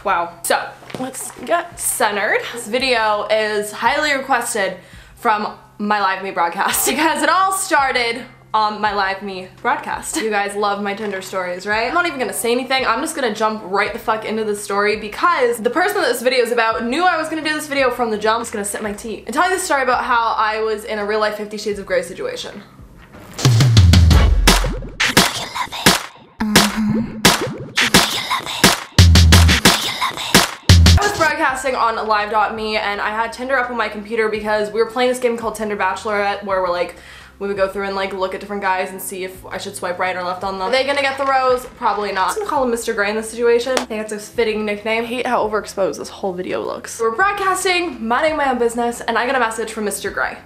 Wow. So let's get centered. This video is highly requested from my Live Me broadcast because it all started on my Live Me broadcast. You guys love my Tinder stories, right? I'm not even gonna say anything. I'm just gonna jump right the fuck into the story because the person that this video is about knew I was gonna do this video from the jump. I'm just gonna sip my tea and tell you the story about how I was in a real life 50 Shades of Grey situation. I was broadcasting on live.me and I had Tinder up on my computer because we were playing this game called Tinder Bachelorette where we would go through and like look at different guys and see if I should swipe right or left on them. Are they gonna get the rose? Probably not. I'm gonna call him Mr. Grey in this situation. I think it's a fitting nickname. I hate how overexposed this whole video looks. We're broadcasting, minding my own business, and I get a message from Mr. Grey.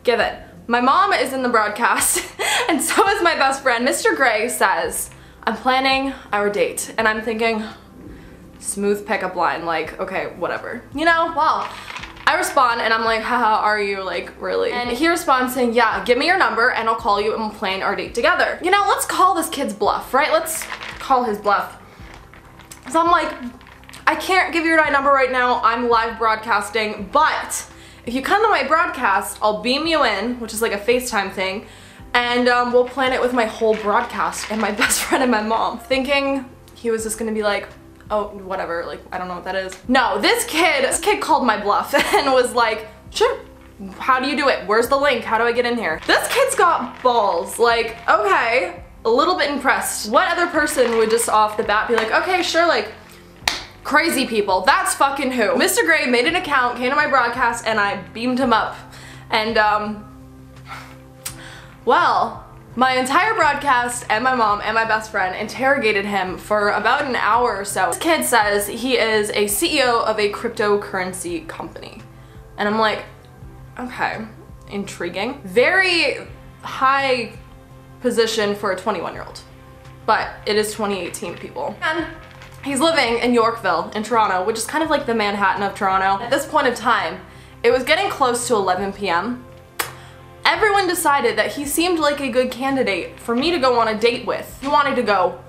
Give it. My mom is in the broadcast and so is my best friend. Mr. Grey says, I'm planning our date. And I'm thinking, smooth pickup line, like, okay, whatever. You know, well, I respond and I'm like, haha, are you, like, really? And he responds saying, yeah, give me your number and I'll call you and we'll plan our date together. You know, let's call this kid's bluff, right? Let's call his bluff. So I'm like, I can't give you your number right now, I'm live broadcasting, but if you come to my broadcast, I'll beam you in, which is like a FaceTime thing, and we'll plan it with my whole broadcast and my best friend and my mom. Thinking he was just gonna be like, oh, whatever, like, I don't know what that is. No, this kid called my bluff and was like, sure, how do you do it? Where's the link? How do I get in here? This kid's got balls. Like, okay, a little bit impressed. What other person would just off the bat be like, okay, sure, like, crazy people, that's fucking who. Mr. Grey made an account, came to my broadcast, and I beamed him up. And, well, my entire broadcast and my mom and my best friend interrogated him for about an hour or so. This kid says he is a CEO of a cryptocurrency company. And I'm like, okay, intriguing. Very high position for a 21-year-old. But it is 2018, people. And he's living in Yorkville in Toronto, which is kind of like the Manhattan of Toronto. At this point in time, it was getting close to 11 p.m. Everyone decided that he seemed like a good candidate for me to go on a date with. He wanted to go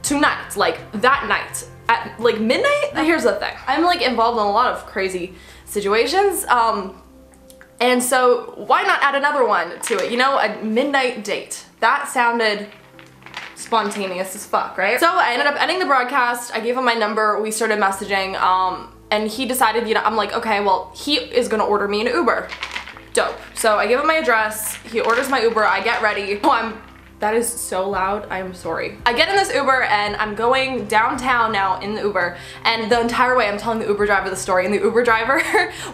tonight, like that night, at like midnight. Here's the thing, I'm like involved in a lot of crazy situations, and so why not add another one to it, you know, a midnight date. That sounded spontaneous as fuck, right? So I ended up ending the broadcast, I gave him my number, we started messaging, and he decided, you know, I'm like, okay, well, he is gonna order me an Uber. Dope. So I give him my address, he orders my Uber, I get ready. Oh, that is so loud, I'm sorry. I get in this Uber and I'm going downtown now in the Uber, and the entire way I'm telling the Uber driver the story, and the Uber driver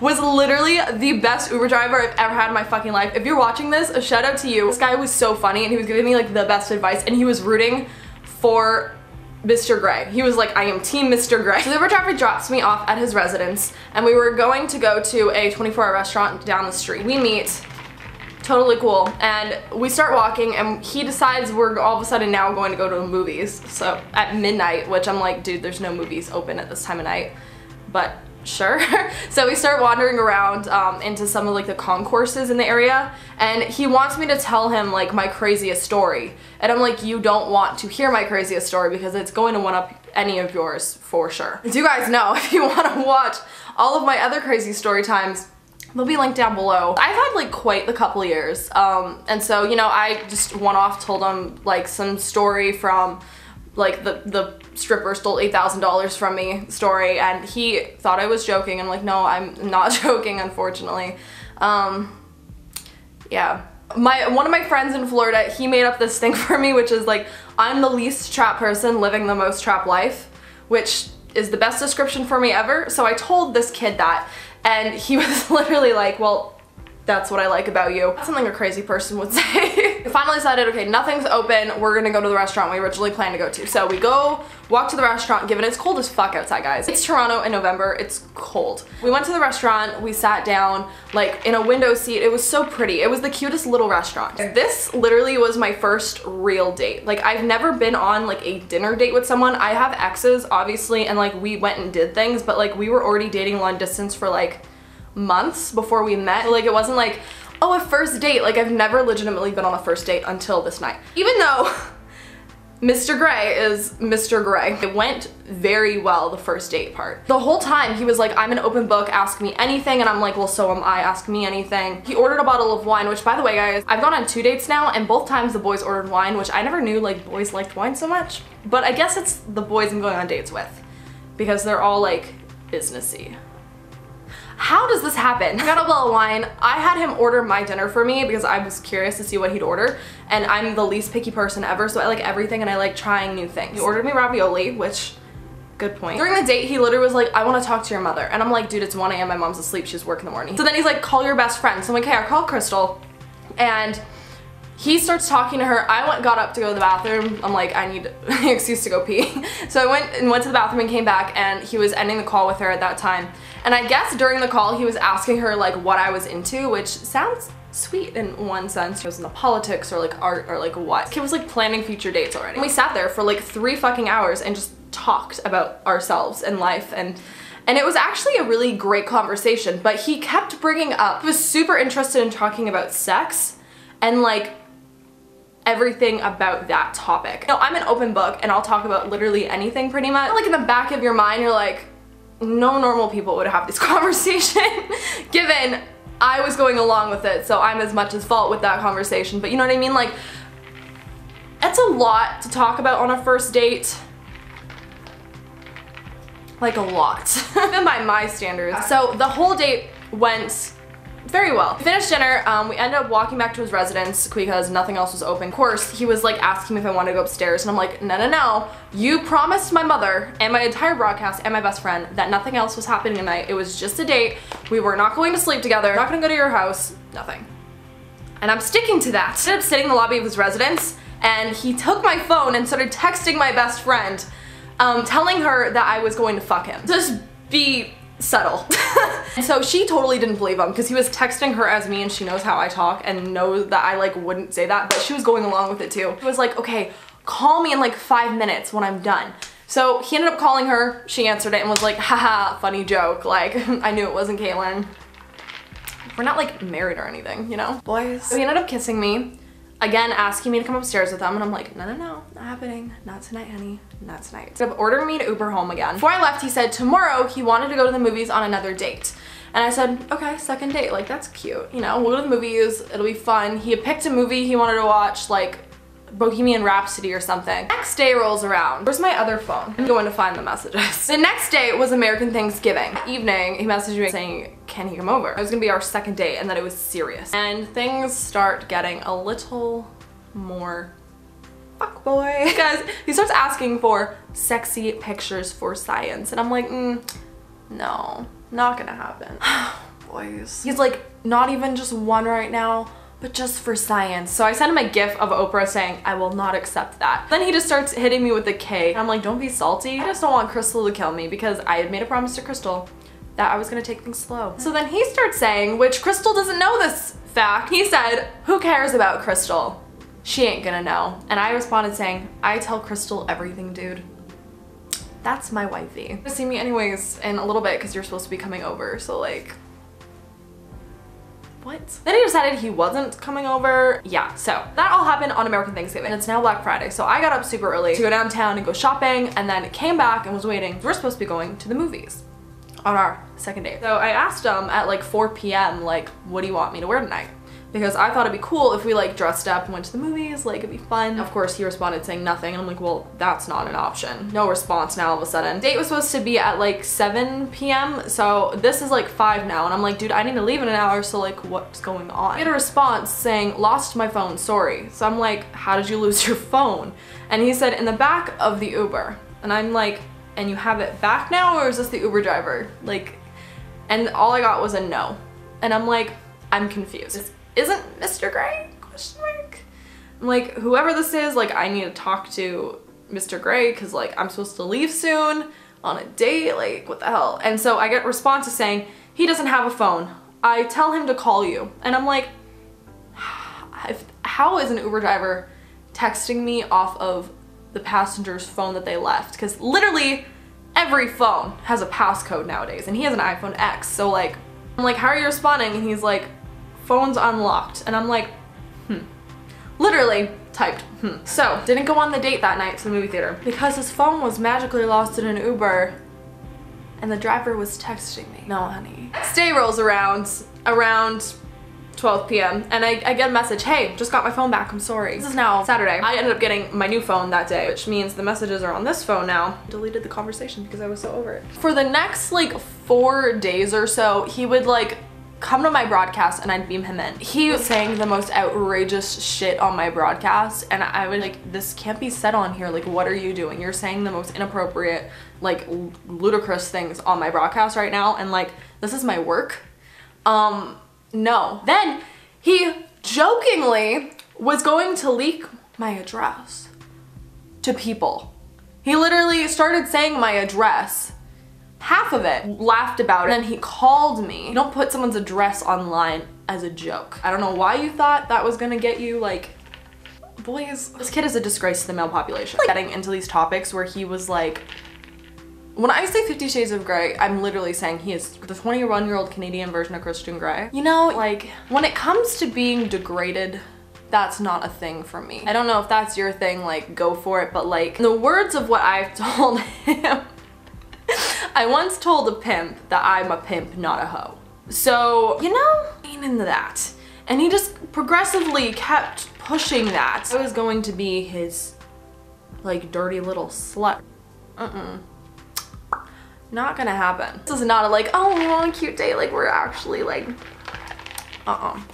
was literally the best Uber driver I've ever had in my fucking life. If you're watching this, a shout out to you. This guy was so funny and he was giving me like the best advice and he was rooting for Mr. Grey. He was like, I am team Mr. Grey. So the Uber driver drops me off at his residence and we were going to go to a 24-hour restaurant down the street. We meet, totally cool, and we start walking and he decides we're all of a sudden now going to go to the movies. So at midnight, which I'm like, dude, there's no movies open at this time of night, but sure. So we start wandering around into some of like the concourses in the area, and he wants me to tell him like my craziest story, and I'm like, you don't want to hear my craziest story because it's going to one up any of yours for sure. As you guys know, if you want to watch all of my other crazy story times, they'll be linked down below. I've had like quite a couple years, and so, you know, I just one off told him like some story from like the stripper stole $8,000 from me story, and he thought I was joking. I'm like, no, I'm not joking, unfortunately. Yeah. One of my friends in Florida, he made up this thing for me, which is like, I'm the least trap person living the most trap life, which is the best description for me ever. So I told this kid that, and he was literally like, well, that's what I like about you. That's something a crazy person would say. We finally decided, okay, nothing's open, we're gonna go to the restaurant we originally planned to go to. So we go, walk to the restaurant, given it's cold as fuck outside, guys. It's Toronto in November, it's cold. We went to the restaurant, we sat down, like, in a window seat. It was so pretty. It was the cutest little restaurant. This literally was my first real date. Like, I've never been on, like, a dinner date with someone. I have exes, obviously, and, like, we went and did things, but, like, we were already dating long distance for, like, months before we met. Like, it wasn't like, oh, a first date. Like, I've never legitimately been on a first date until this night. Even though Mr. Gray is Mr. Gray. It went very well, the first date part. The whole time he was like, I'm an open book, ask me anything, and I'm like, well, so am I, ask me anything. He ordered a bottle of wine, which by the way, guys, I've gone on 2 dates now, and both times the boys ordered wine, which I never knew like boys liked wine so much. But I guess it's the boys I'm going on dates with, because they're all like businessy. How does this happen? I got a bottle of wine. I had him order my dinner for me because I was curious to see what he'd order, and I'm the least picky person ever, so I like everything and I like trying new things. He ordered me ravioli, which, good point. During the date, he literally was like, I want to talk to your mother. And I'm like, dude, it's 1 AM, my mom's asleep, she's work in the morning. So then he's like, call your best friend. So I'm like, hey, I called Crystal, and he starts talking to her. I got up to go to the bathroom. I'm like, I need an excuse to go pee. So I went to the bathroom and came back, and he was ending the call with her at that time. And I guess during the call, he was asking her like what I was into, which sounds sweet in one sense. He was into politics or like art or like what. He was like planning future dates already. And we sat there for like 3 fucking hours and just talked about ourselves and life, and it was actually a really great conversation, but he kept bringing up, he was super interested in talking about sex and like everything about that topic. You know, I'm an open book and I'll talk about literally anything pretty much. Like in the back of your mind, you're like, no normal people would have this conversation, given I was going along with it, so I'm as much as fault with that conversation. But you know what I mean? Like, it's a lot to talk about on a first date. Like a lot, even by my standards. So the whole date went very well. We finished dinner, we ended up walking back to his residence because nothing else was open. Of course, he was like asking me if I wanted to go upstairs, and I'm like, no, no, no. You promised my mother and my entire broadcast and my best friend that nothing else was happening tonight. It was just a date. We were not going to sleep together, not gonna go to your house, nothing. And I'm sticking to that. I ended up sitting in the lobby of his residence, and he took my phone and started texting my best friend, telling her that I was going to fuck him. Just be subtle. And so she totally didn't believe him because he was texting her as me, and she knows how I talk and knows that I like wouldn't say that, but she was going along with it too. He was like, okay, call me in like 5 minutes when I'm done. So he ended up calling her, she answered it and was like, haha, funny joke, like I knew it wasn't Kaitlyn. We're not like married or anything, you know? Boys. So he ended up kissing me, again asking me to come upstairs with him, and I'm like, no, no, no, not happening. Not tonight, honey. Not tonight. So ordering me to Uber home again. Before I left, he said tomorrow he wanted to go to the movies on another date. And I said, okay, second date, like that's cute. You know, we'll go to the movies, it'll be fun. He had picked a movie he wanted to watch, like Bohemian Rhapsody or something. Next day rolls around. Where's my other phone? I'm going to find the messages. The next day was American Thanksgiving. That evening, he messaged me saying, can he come over? It was gonna be our second date and that it was serious. And things start getting a little more fuckboy. Because he starts asking for sexy pictures for science. And I'm like, no, not gonna happen. Boys. He's like, not even just one right now, but just for science. So I sent him a gif of Oprah saying, I will not accept that. Then he just starts hitting me with the K. I'm like, don't be salty. I just don't want Crystal to kill me because I had made a promise to Crystal that I was gonna take things slow. So then he starts saying, which Crystal doesn't know this fact, he said, who cares about Crystal? She ain't gonna know. And I responded saying, I tell Crystal everything, dude. That's my wifey. You're gonna see me anyways in a little bit because you're supposed to be coming over, so like, what? Then he decided he wasn't coming over. Yeah, so that all happened on American Thanksgiving. It's now Black Friday, so I got up super early to go downtown and go shopping, and then came back and was waiting. We're supposed to be going to the movies on our second date. So I asked him at like 4 p.m. like, what do you want me to wear tonight? Because I thought it'd be cool if we like dressed up and went to the movies, like it'd be fun. Of course he responded saying nothing, and I'm like, well, that's not an option. No response now all of a sudden. Date was supposed to be at like 7 p.m. so this is like 5 now, and I'm like, dude, I need to leave in an hour, so like what's going on? I get a response saying, lost my phone, sorry. So I'm like, how did you lose your phone? And he said, in the back of the Uber. And I'm like, and you have it back now, or is this the Uber driver? Like, and all I got was a no. And I'm like, I'm confused. This isn't Mr. Gray? Question mark. I'm like, whoever this is, like I need to talk to Mr. Gray because like I'm supposed to leave soon on a date, like what the hell? And so I get responses saying, he doesn't have a phone. I tell him to call you. And I'm like, how is an Uber driver texting me off of the passenger's phone that they left? Because literally every phone has a passcode nowadays, and he has an iPhone X, so like, I'm like, how are you responding? And he's like, phone's unlocked. And I'm like, literally typed. So, didn't go on the date that night to the movie theater because his phone was magically lost in an Uber and the driver was texting me. No, honey. Day rolls around 12 p.m. and I get a message, hey, just got my phone back, I'm sorry. This is now Saturday. I ended up getting my new phone that day, which means the messages are on this phone now. Deleted the conversation because I was so over it. For the next like 4 days or so, he would like come to my broadcast and I'd beam him in. He was saying the most outrageous shit on my broadcast and I was like, this can't be said on here. Like, what are you doing? You're saying the most inappropriate, like ludicrous things on my broadcast right now, and like, this is my work. No. Then he jokingly was going to leak my address to people. He literally started saying my address. Half of it, laughed about it, and then he called me. You don't put someone's address online as a joke. I don't know why you thought that was gonna get you, like, boys. This kid is a disgrace to the male population. Like, getting into these topics where he was like, when I say 50 Shades of Grey, I'm literally saying he is the 21-year-old Canadian version of Christian Grey. You know, like, when it comes to being degraded, that's not a thing for me. I don't know if that's your thing, like, go for it, but like, in the words of what I've told him, I once told a pimp that I'm a pimp, not a hoe. So, you know, ain't into that. And he just progressively kept pushing that. I was going to be his, like, dirty little slut. Not gonna happen. This is not a like, oh, we're on a cute date, like we're actually like,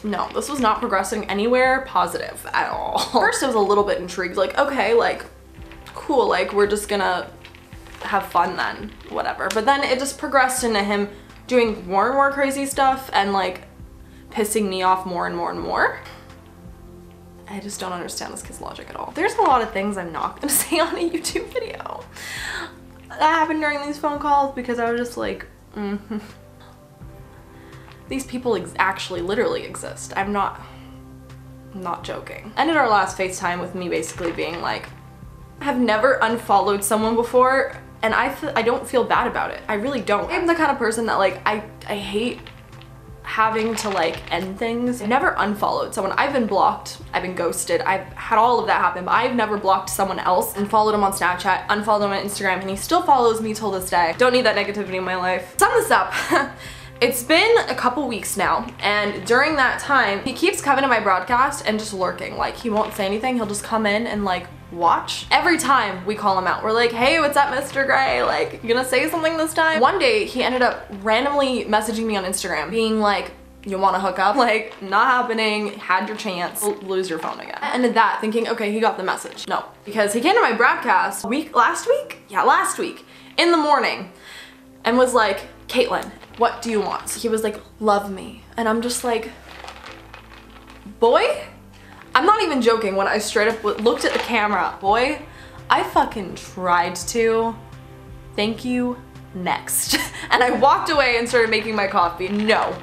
no, this was not progressing anywhere positive at all. First I was a little bit intrigued, like, okay, like, cool, like we're just gonna have fun then, whatever. But then it just progressed into him doing more and more crazy stuff and like pissing me off more and more and more. I just don't understand this kid's logic at all. There's a lot of things I'm not gonna say on a YouTube video that happened during these phone calls because I was just like, These people actually literally exist. I'm not joking. Ended our last FaceTime with me basically being like, I've never unfollowed someone before and I don't feel bad about it. I really don't. I'm the kind of person that like, I hate having to like end things. I've never unfollowed someone. I've been blocked, I've been ghosted, I've had all of that happen, but I've never blocked someone else and followed him on Snapchat, unfollowed him on Instagram, and he still follows me till this day. Don't need that negativity in my life. Sum this up. It's been a couple weeks now, and during that time, he keeps coming to my broadcast and just lurking. Like, he won't say anything, he'll just come in and like watch. Every time we call him out, we're like, hey, what's up, Mr. Gray? Like, you gonna say something this time? One day, he ended up randomly messaging me on Instagram, being like, you wanna hook up? Like, not happening, had your chance, lose your phone again. I ended that thinking, okay, he got the message. No, because he came to my broadcast last week? Yeah, last week, in the morning, and was like, Kaitlyn, what do you want? He was like, love me. And I'm just like, boy, I'm not even joking when I straight up looked at the camera. Boy, I fucking tried to. Thank you, next. And I walked away and started making my coffee. No,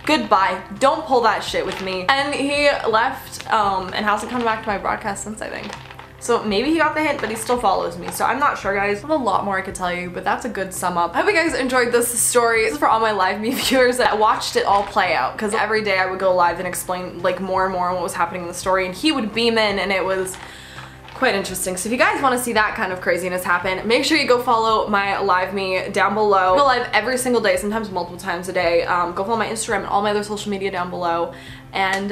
goodbye, don't pull that shit with me. And he left and hasn't come back to my broadcast since, I think. So maybe he got the hint, but he still follows me. So I'm not sure, guys. I have a lot more I could tell you, but that's a good sum up. I hope you guys enjoyed this story. This is for all my live me viewers that watched it all play out, because every day I would go live and explain like more and more on what was happening in the story, and he would beam in, and it was quite interesting. So if you guys want to see that kind of craziness happen, make sure you go follow my live me down below. I go live every single day, sometimes multiple times a day. Go follow my Instagram and all my other social media down below. And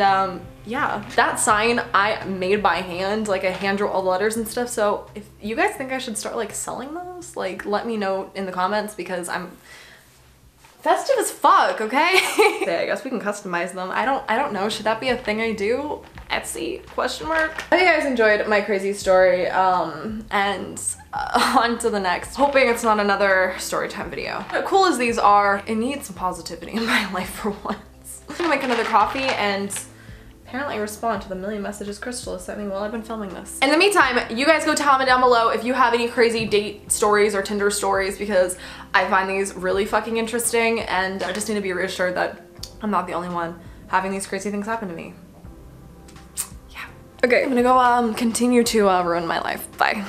yeah, that sign I made by hand, like I hand drew all the letters and stuff. So if you guys think I should start like selling those, like let me know in the comments, because I'm festive as fuck, okay? Okay, I guess we can customize them. I don't know, should that be a thing I do? Etsy, question mark? I hope you guys enjoyed my crazy story, and on to the next. Hoping it's not another story time video. As cool as these are, it needs some positivity in my life for once. I'm gonna make another coffee and apparently respond to the million messages Crystal has sent me while I've been filming this. In the meantime, you guys go comment down below if you have any crazy date stories or Tinder stories, because I find these really fucking interesting, and I just need to be reassured that I'm not the only one having these crazy things happen to me. Yeah. Okay, I'm gonna go continue to ruin my life. Bye.